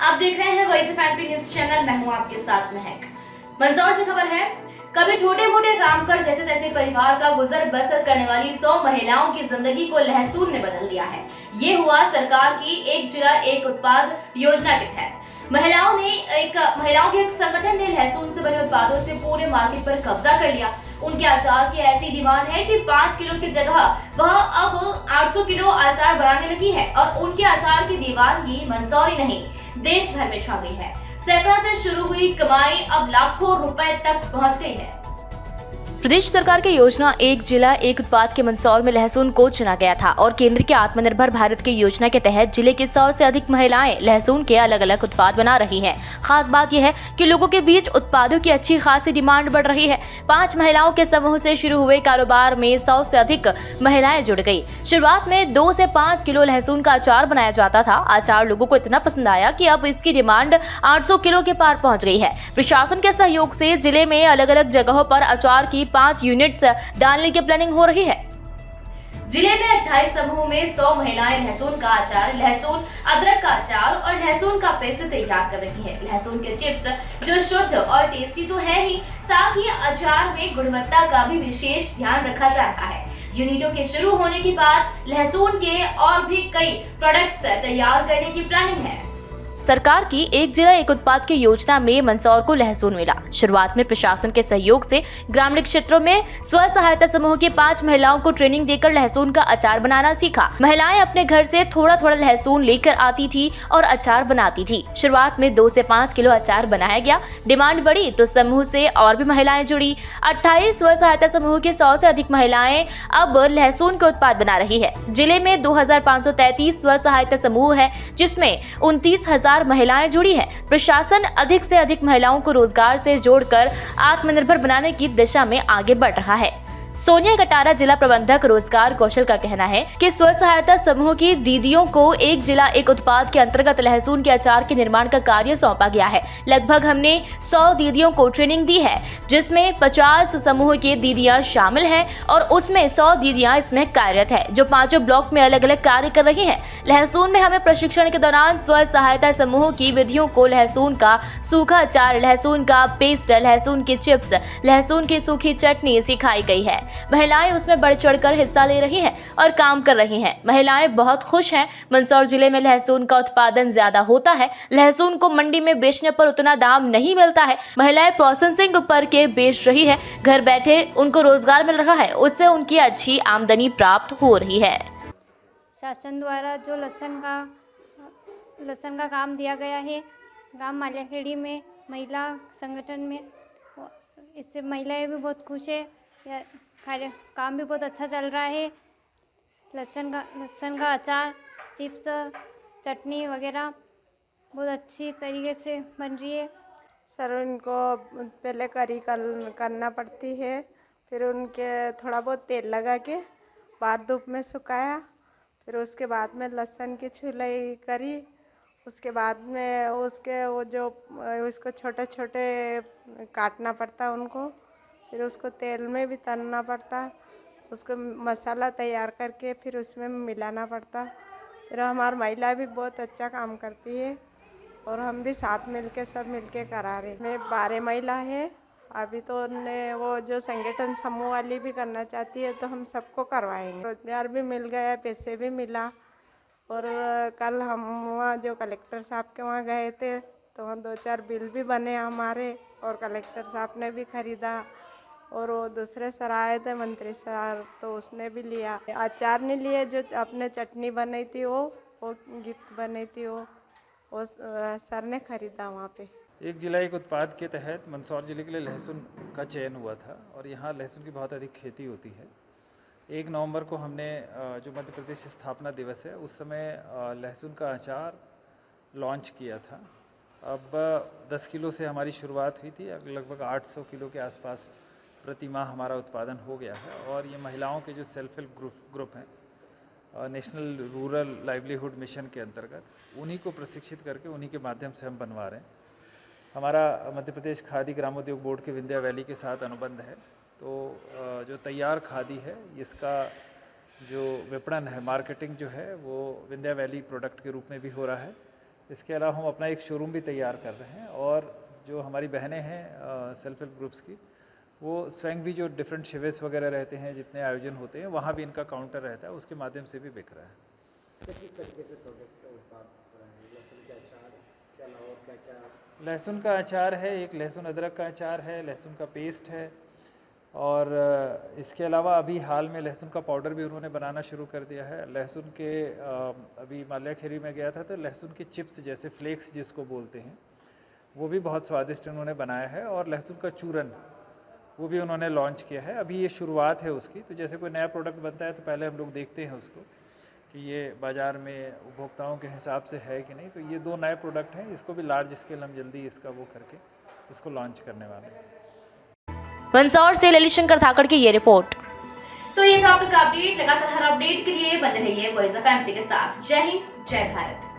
आप देख रहे हैं वही फैमिली न्यूज चैनल। मैं हूं आपके साथ महक। मंदसौर से खबर है। कभी छोटे मोटे काम कर जैसे तैसे परिवार का गुजर बसर करने वाली 100 महिलाओं की जिंदगी को लहसुन ने बदल दिया है। ये हुआ सरकार की एक जिला एक उत्पाद योजना के तहत। महिलाओं के एक संगठन ने लहसुन से बने उत्पादों से पूरे मार्केट पर कब्जा कर लिया। उनके अचार की ऐसी डिमांड है कि 5 किलो की जगह वह अब 800 किलो अचार बनाने लगी है और उनके अचार की दीवानगी मंदसौर ही नहीं देश भर में छा गई है। सैकड़ा से शुरू हुई कमाई अब लाखों रुपए तक पहुंच गई है। प्रदेश सरकार की योजना एक जिला एक उत्पाद के मंदसौर में लहसुन को चुना गया था और केंद्र के आत्मनिर्भर भारत की योजना के तहत जिले के 100 से अधिक महिलाएं लहसुन के अलग अलग उत्पाद बना रही हैं। खास बात यह है कि लोगों के बीच उत्पादों की अच्छी खासी डिमांड बढ़ रही है। 5 महिलाओं के समूह से शुरू हुए कारोबार में 100 से अधिक महिलाएं जुड़ गई। शुरुआत में 2 से 5 किलो लहसुन का अचार बनाया जाता था। अचार लोगों को इतना पसंद आया कि अब इसकी डिमांड 800 किलो के पार पहुंच गई है। प्रशासन के सहयोग से जिले में अलग अलग जगहों पर अचार की 5 यूनिट्स डालने की प्लानिंग हो रही है। जिले में 28 समूह में 100 महिलाएं लहसुन का अचार, लहसुन अदरक का अचार और लहसुन का पेस्ट तैयार कर रही हैं। लहसुन के चिप्स जो शुद्ध और टेस्टी तो है ही, साथ ही अचार में गुणवत्ता का भी विशेष ध्यान रखा जा रहा है। यूनिटों के शुरू होने के बाद लहसुन के और भी कई प्रोडक्ट्स तैयार करने की प्लानिंग है। सरकार की एक जिला एक उत्पाद की योजना में मंदसौर को लहसुन मिला। शुरुआत में प्रशासन के सहयोग से ग्रामीण क्षेत्रों में स्व सहायता समूह की 5 महिलाओं को ट्रेनिंग देकर लहसुन का अचार बनाना सीखा। महिलाएं अपने घर से थोड़ा थोड़ा लहसुन लेकर आती थी और अचार बनाती थी। शुरुआत में 2 से 5 किलो अचार बनाया गया। डिमांड बढ़ी तो समूह से और भी महिलाएं जुड़ी। 28 स्व सहायता समूह की 100 से अधिक महिलाएं अब लहसुन के उत्पाद बना रही है। जिले में 2533 स्व सहायता समूह है, जिसमें 29,000 महिलाएं जुड़ी हैं। प्रशासन अधिक से अधिक महिलाओं को रोजगार से जोड़कर आत्मनिर्भर बनाने की दिशा में आगे बढ़ रहा है। सोनिया कटारा जिला प्रबंधक रोजगार कौशल का कहना है कि स्व सहायता समूह की दीदियों को एक जिला एक उत्पाद के अंतर्गत लहसुन के अचार के निर्माण का कार्य सौंपा गया है। लगभग हमने 100 दीदियों को ट्रेनिंग दी है, जिसमें 50 समूह की दीदियां शामिल हैं और उसमें 100 दीदियां इसमें कार्यरत है, जो 5 ब्लॉक में अलग अलग कार्य कर रही हैं। लहसुन में हमें प्रशिक्षण के दौरान स्व सहायता समूह की विधियों को लहसुन का सूखा अचार, लहसुन का पेस्ट, लहसुन की चिप्स, लहसुन की सूखी चटनी सिखाई गई है। महिलाएं उसमें बढ़ चढ़कर हिस्सा ले रही हैं और काम कर रही हैं। महिलाएं बहुत खुश हैं। मंदसौर जिले में लहसुन का उत्पादन ज्यादा होता है। लहसुन को मंडी में बेचने पर उतना दाम नहीं मिलता है। महिलाएं प्रोसेसिंग पर के बेच रही है। घर बैठे उनको रोजगार मिल रहा है, उससे उनकी अच्छी आमदनी प्राप्त हो रही है। शासन द्वारा जो लहसुन का काम दिया गया है ग्राम मालियाखेड़ी में महिला संगठन में, इससे महिलाएं भी बहुत खुश है। काम भी बहुत अच्छा चल रहा है। लहसुन का अचार, चिप्स, चटनी वगैरह बहुत अच्छी तरीके से बन रही है। सर, उनको पहले करना पड़ती है, फिर उनके थोड़ा बहुत तेल लगा के बाहर धूप में सुखाया, फिर उसके बाद में लहसुन की छुलाई करी। उसके बाद में उसको छोटे छोटे काटना पड़ता उनको, फिर उसको तेल में भी तलना पड़ता, उसको मसाला तैयार करके फिर उसमें मिलाना पड़ता। फिर हमारी महिला भी बहुत अच्छा काम करती है और हम भी साथ मिलके सब मिलके करा रहे। मैं 12 महिला है। अभी तो उन्हें वो जो संगठन समूह वाली भी करना चाहती है तो हम सबको करवाएंगे। रोजगार भी मिल गया, पैसे भी मिला। और कल हम वहाँ जो कलेक्टर साहब के वहाँ गए थे तो वहाँ 2-4 बिल भी बने हमारे और कलेक्टर साहब ने भी खरीदा। और वो दूसरे सर आए थे मंत्री सर, तो उसने भी लिया। अचार नहीं लिए, जो अपने चटनी बनाई थी वो गिफ्ट बनाई थी वो सर ने खरीदा वहाँ पे। एक जिला एक उत्पाद के तहत मंदसौर जिले के लिए लहसुन का चयन हुआ था और यहाँ लहसुन की बहुत अधिक खेती होती है। 1 नवंबर को हमने जो मध्य प्रदेश स्थापना दिवस है उस समय लहसुन का अचार लॉन्च किया था। अब 10 किलो से हमारी शुरुआत हुई थी, लगभग 800 किलो के आसपास प्रति माह हमारा उत्पादन हो गया है। और ये महिलाओं के जो सेल्फ हेल्प ग्रुप हैं, नेशनल रूरल लाइवलीहुड मिशन के अंतर्गत उन्हीं को प्रशिक्षित करके उन्हीं के माध्यम से हम बनवा रहे हैं। हमारा मध्य प्रदेश खादी ग्रामोद्योग बोर्ड के विंध्या वैली के साथ अनुबंध है, तो जो तैयार खादी है इसका जो विपणन है, मार्केटिंग जो है वो विंध्या वैली प्रोडक्ट के रूप में भी हो रहा है। इसके अलावा हम अपना एक शोरूम भी तैयार कर रहे हैं और जो हमारी बहनें हैं सेल्फ हेल्प ग्रुप्स की, वो स्वयं भी जो डिफरेंट शिविर्स वगैरह रहते हैं, जितने आयोजन होते हैं, वहाँ भी इनका काउंटर रहता है, उसके माध्यम से भी बिक रहा है। लहसुन का अचार है, एक लहसुन अदरक का अचार है, लहसुन का पेस्ट है और इसके अलावा अभी हाल में लहसुन का पाउडर भी उन्होंने बनाना शुरू कर दिया है। लहसुन के अभी माल्याखेड़ी में गया था तो लहसुन के चिप्स जैसे फ्लेक्स जिसको बोलते हैं, वो भी बहुत स्वादिष्ट उन्होंने बनाया है और लहसुन का चूरन वो भी उन्होंने लॉन्च किया है। अभी ये शुरुआत है उसकी, तो जैसे कोई नया प्रोडक्ट बनता है तो पहले हम लोग देखते हैं उसको कि ये बाज़ार में उपभोक्ताओं के हिसाब से है कि नहीं। तो ये 2 नए प्रोडक्ट हैं, इसको भी लार्ज स्केल हम जल्दी इसका वो करके इसको लॉन्च करने वाले हैं। मंदसौर से ललितशंकर धाकड़ की ये रिपोर्ट। तो ये था आपका अपडेट। लगातार हर अपडेट के लिए बने रहिए वॉइस ऑफ एमपी के साथ। जय हिंद, जय भारत।